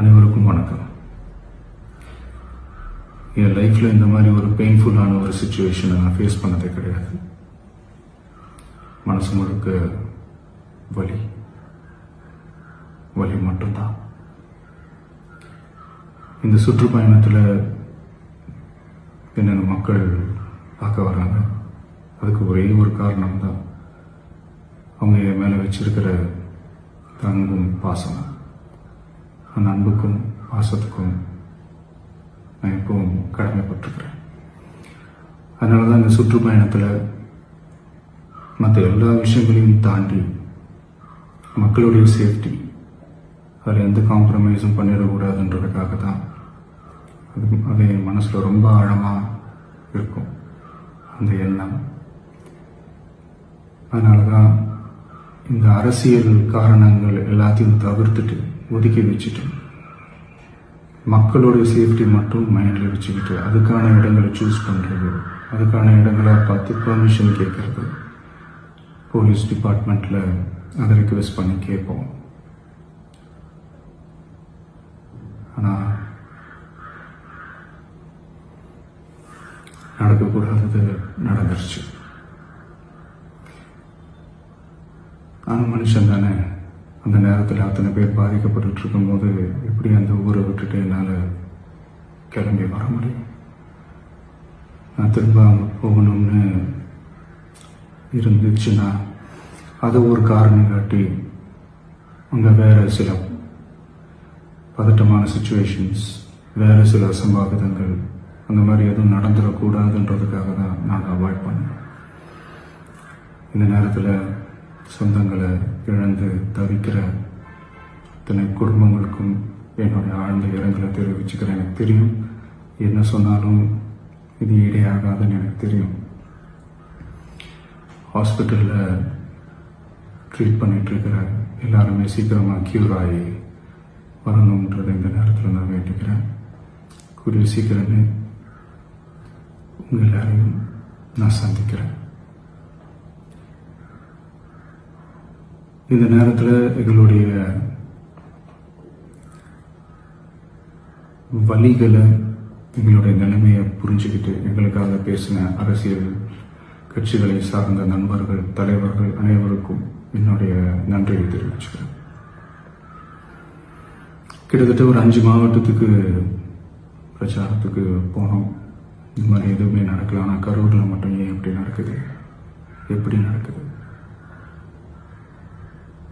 அனைவருக்கும் வணக்கம். என் லைஃப்பில் இந்த மாதிரி ஒரு பெயின்ஃபுல்லான ஒரு சுச்சுவேஷனை நான் ஃபேஸ் பண்ணதே கிடையாது. மனசு முழுக்க வலி வலி மட்டும்தான். இந்த சுற்றுப்பயணத்தில் என்னென்ன மக்கள் பார்க்க வராங்க, அதுக்கு ஒரே ஒரு காரணம் தான், அவங்க என் மேலே வச்சிருக்கிற அன்பும் பாசம். அந்த அன்புக்கும் பாசத்துக்கும் நான் எப்பவும் கடமைப்பட்டிருக்கிறேன். அதனால தான் இந்த சுற்றுப்பயணத்தில் மற்ற எல்லா விஷயங்களையும் தாண்டி மக்களுடைய சேஃப்டி, அதில் எந்த காம்ப்ரமைஸும் பண்ணிடக்கூடாதுன்றதுக்காக தான் அது என் மனசில் ரொம்ப ஆழமாக இருக்கும் அந்த எண்ணம். அதனால தான் இந்த அரசியல் காரணங்கள் எல்லாத்தையும் தவிர்த்துட்டு ஒதுக்கி வச்சுட்டு மக்களுடைய சேஃப்டி மட்டும் மைண்டில் வச்சுக்கிட்டு அதுக்கான இடங்களை சூஸ் பண்ணுறது, அதுக்கான இடங்களை பார்த்து பெர்மிஷன் கேட்கறது, போலீஸ் டிபார்ட்மெண்ட்டில் அதை ரிக்வெஸ்ட் பண்ணி கேட்போம். ஆனால் நடக்கக்கூடாதது நடந்துருச்சு. நான் மனுஷன் தானே. அந்த நேரத்தில் அத்தனை பேர் பாதிக்கப்பட்டு இருக்கும்போது எப்படி அந்த ஊரை விட்டுட்டு என்னால் கிளம்பி வர முடியும்? நான் திரும்ப அங்கே போகணும்னு இருந்துச்சுன்னா அதை ஒரு காரணம் காட்டி அங்கே வேறு சில பதட்டமான சுச்சுவேஷன்ஸ், வேறு சில அசம்பாவிதங்கள் அந்த மாதிரி எதுவும் நடந்துடக்கூடாதுன்றதுக்காக தான் நான் அவாய்ட் பண்ணேன். இந்த நேரத்தில் சொந்தங்களை இழந்து தவிக்கிற அத்தனை குடும்பங்களுக்கும் என்னுடைய ஆழ்ந்த இரங்கலை தெரிவிச்சுக்கிறேன். எனக்கு தெரியும், என்ன சொன்னாலும் இது ஈடையாகாதுன்னு எனக்கு தெரியும். ஹாஸ்பிட்டலில் ட்ரீட் பண்ணிட்டு இருக்கிற எல்லாருமே சீக்கிரமாக க்யூர் ஆகி வரணுன்றதை இந்த நேரத்தில் நான் வேண்டிக்கிறேன். கூடிய சீக்கிரமே உங்கள் எல்லாரையும் நான் சந்திக்கிறேன். இந்த நேரத்தில் எங்களுடைய வலிகளை, எங்களுடைய நிலைமையை புரிஞ்சுக்கிட்டு எங்களுக்காக பேசின அரசியல் கட்சிகளை சார்ந்த நண்பர்கள், தலைவர்கள் அனைவருக்கும் என்னுடைய நன்றியை தெரிவிச்சுக்கிறேன். கிட்டத்தட்ட ஒரு 5 மாவட்டத்துக்கு பிரச்சாரத்துக்கு போனோம். இந்த மாதிரி எதுவுமே நடக்கல. ஆனால் கரூரில் மட்டும் ஏன் எப்படி நடக்குது?